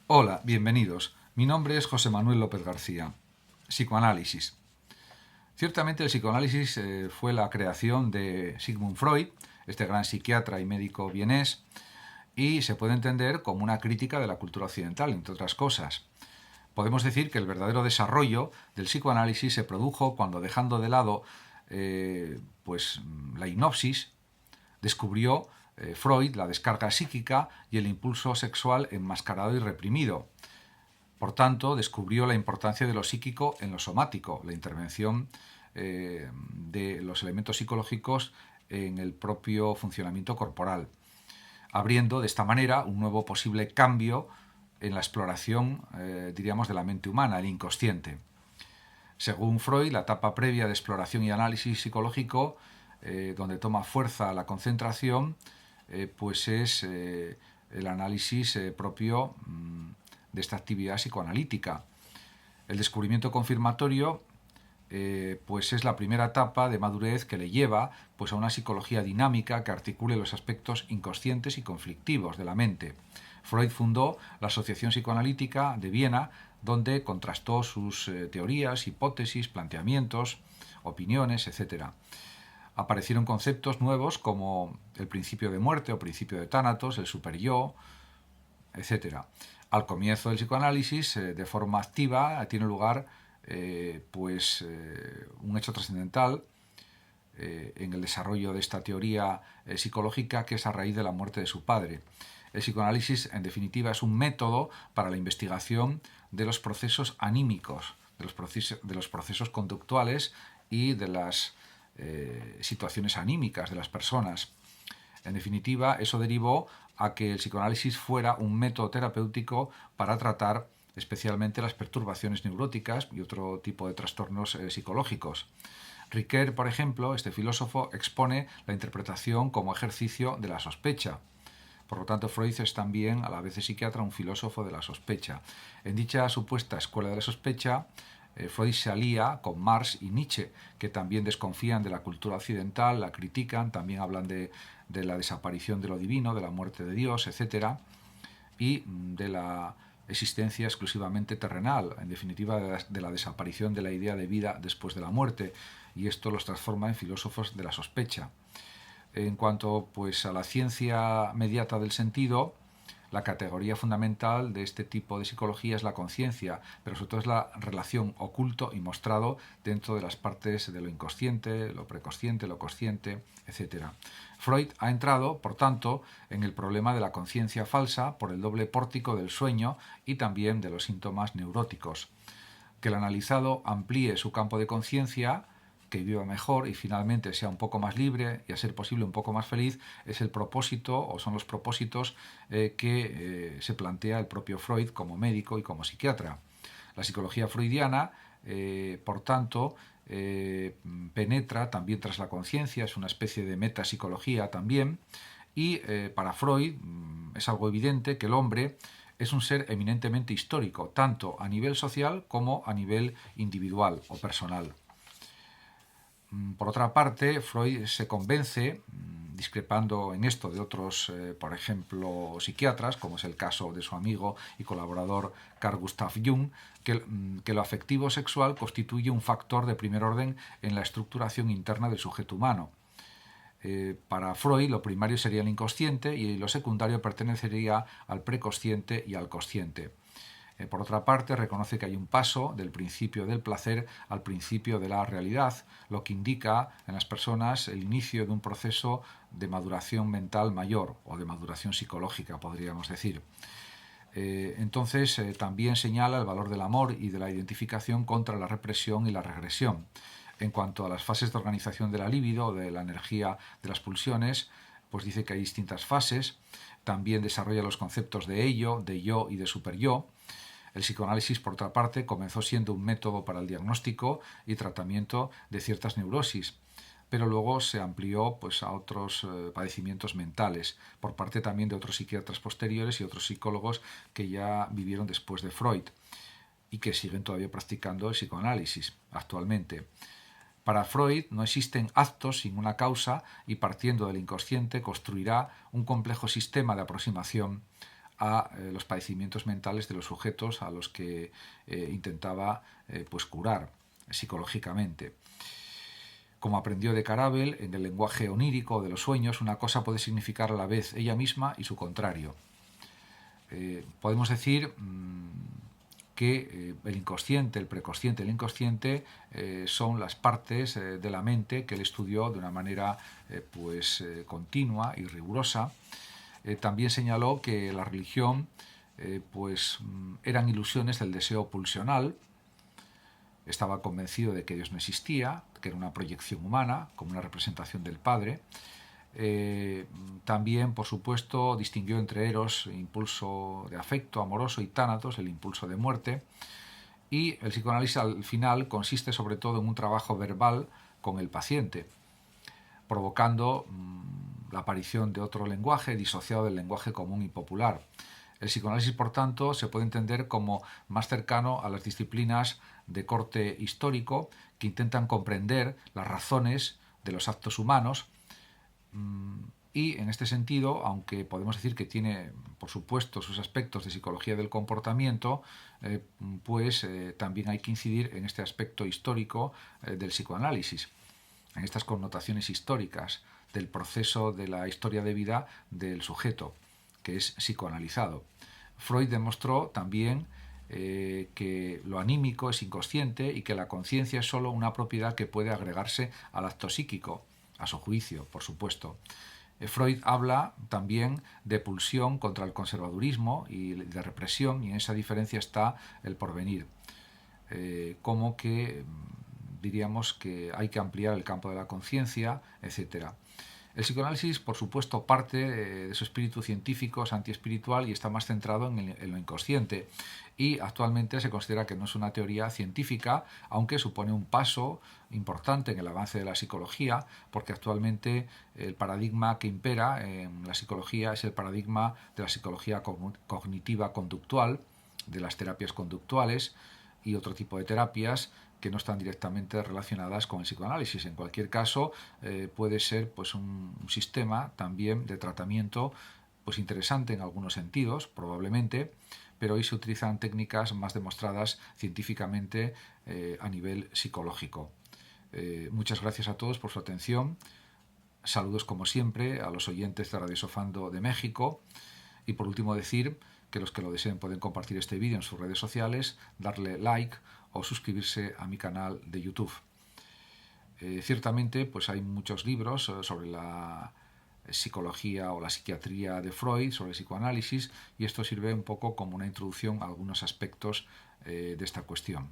Hola, bienvenidos. Mi nombre es José Manuel López García. Psicoanálisis. Ciertamente el psicoanálisis fue la creación de Sigmund Freud, este gran psiquiatra y médico vienés, y se puede entender como una crítica de la cultura occidental, entre otras cosas. Podemos decir que el verdadero desarrollo del psicoanálisis se produjo cuando, dejando de lado la hipnosis, descubrió Freud la descarga psíquica y el impulso sexual enmascarado y reprimido. Por tanto, descubrió la importancia de lo psíquico en lo somático, la intervención de los elementos psicológicos en el propio funcionamiento corporal, abriendo de esta manera un nuevo posible cambio en la exploración, diríamos, de la mente humana, el inconsciente. Según Freud, la etapa previa de exploración y análisis psicológico, donde toma fuerza la concentración, pues es el análisis propio de esta actividad psicoanalítica. El descubrimiento confirmatorio pues es la primera etapa de madurez que le lleva pues a una psicología dinámica que articule los aspectos inconscientes y conflictivos de la mente. Freud fundó la Asociación Psicoanalítica de Viena, donde contrastó sus teorías, hipótesis, planteamientos, opiniones, etc. Aparecieron conceptos nuevos como el principio de muerte o principio de Tánatos, el superyo, etc. Al comienzo del psicoanálisis, de forma activa, tiene lugar un hecho trascendental en el desarrollo de esta teoría psicológica, que es a raíz de la muerte de su padre. El psicoanálisis, en definitiva, es un método para la investigación de los procesos anímicos, de los procesos conductuales y de las situaciones anímicas de las personas. En definitiva, eso derivó a que el psicoanálisis fuera un método terapéutico para tratar especialmente las perturbaciones neuróticas y otro tipo de trastornos psicológicos. Ricoeur, por ejemplo, este filósofo, expone la interpretación como ejercicio de la sospecha. Por lo tanto, Freud es también, a la vez de psiquiatra, un filósofo de la sospecha. En dicha supuesta escuela de la sospecha, Freud se alía con Marx y Nietzsche, que también desconfían de la cultura occidental, la critican, también hablan de la desaparición de lo divino, de la muerte de Dios, etc., y de la existencia exclusivamente terrenal, en definitiva de la desaparición de la idea de vida después de la muerte, y esto los transforma en filósofos de la sospecha. En cuanto pues a la ciencia mediata del sentido, la categoría fundamental de este tipo de psicología es la conciencia, pero sobre todo es la relación oculto y mostrado dentro de las partes de lo inconsciente, lo preconsciente, lo consciente, etc. Freud ha entrado, por tanto, en el problema de la conciencia falsa por el doble pórtico del sueño y también de los síntomas neuróticos. Que el analizado amplíe su campo de conciencia, que viva mejor y finalmente sea un poco más libre y a ser posible un poco más feliz, es el propósito o son los propósitos que se plantea el propio Freud como médico y como psiquiatra. La psicología freudiana, por tanto, penetra también tras la conciencia, es una especie de metapsicología también, y para Freud es algo evidente que el hombre es un ser eminentemente histórico, tanto a nivel social como a nivel individual o personal. Por otra parte, Freud se convence, discrepando en esto de otros, por ejemplo, psiquiatras, como es el caso de su amigo y colaborador Carl Gustav Jung, que lo afectivo sexual constituye un factor de primer orden en la estructuración interna del sujeto humano. Para Freud, lo primario sería el inconsciente y lo secundario pertenecería al preconsciente y al consciente. Por otra parte, reconoce que hay un paso del principio del placer al principio de la realidad, lo que indica en las personas el inicio de un proceso de maduración mental mayor o de maduración psicológica, podríamos decir. Entonces, también señala el valor del amor y de la identificación contra la represión y la regresión. En cuanto a las fases de organización de la libido, de la energía de las pulsiones, pues dice que hay distintas fases. También desarrolla los conceptos de ello, de yo y de superyo. El psicoanálisis, por otra parte, comenzó siendo un método para el diagnóstico y tratamiento de ciertas neurosis, pero luego se amplió pues, a otros padecimientos mentales, por parte también de otros psiquiatras posteriores y otros psicólogos que ya vivieron después de Freud y que siguen todavía practicando el psicoanálisis actualmente. Para Freud no existen actos sin una causa y partiendo del inconsciente construirá un complejo sistema de aproximación a los padecimientos mentales de los sujetos a los que intentaba pues curar psicológicamente. Como aprendió de Carabel, en el lenguaje onírico de los sueños, una cosa puede significar a la vez ella misma y su contrario. Podemos decir que el inconsciente, el preconsciente y el inconsciente son las partes de la mente que él estudió de una manera continua y rigurosa. También señaló que la religión eran ilusiones del deseo pulsional. Estaba convencido de que Dios no existía, que era una proyección humana, como una representación del Padre. También, por supuesto, distinguió entre eros, impulso de afecto amoroso, y tánatos, el impulso de muerte. Y el psicoanálisis al final consiste sobre todo en un trabajo verbal con el paciente, provocando la aparición de otro lenguaje disociado del lenguaje común y popular. El psicoanálisis, por tanto, se puede entender como más cercano a las disciplinas de corte histórico que intentan comprender las razones de los actos humanos. Y en este sentido, aunque podemos decir que tiene, por supuesto, sus aspectos de psicología del comportamiento, también hay que incidir en este aspecto histórico del psicoanálisis, en estas connotaciones históricas del proceso de la historia de vida del sujeto, que es psicoanalizado. Freud demostró también que lo anímico es inconsciente y que la conciencia es solo una propiedad que puede agregarse al acto psíquico, a su juicio, por supuesto. Freud habla también de pulsión contra el conservadurismo y de represión, y en esa diferencia está el porvenir. Como que diríamos que hay que ampliar el campo de la conciencia, etc. El psicoanálisis, por supuesto, parte de su espíritu científico, es antiespiritual y está más centrado en lo inconsciente. Y actualmente se considera que no es una teoría científica, aunque supone un paso importante en el avance de la psicología, porque actualmente el paradigma que impera en la psicología es el paradigma de la psicología cognitiva conductual, de las terapias conductuales y otro tipo de terapias que no están directamente relacionadas con el psicoanálisis. En cualquier caso, puede ser un sistema también de tratamiento interesante en algunos sentidos, probablemente, pero hoy se utilizan técnicas más demostradas científicamente a nivel psicológico. Muchas gracias a todos por su atención. Saludos, como siempre, a los oyentes de Radio Sofando de México. Y por último decir que los que lo deseen pueden compartir este vídeo en sus redes sociales, darle like o suscribirse a mi canal de YouTube. Ciertamente hay muchos libros sobre la psicología o la psiquiatría de Freud, sobre el psicoanálisis, y esto sirve un poco como una introducción a algunos aspectos de esta cuestión.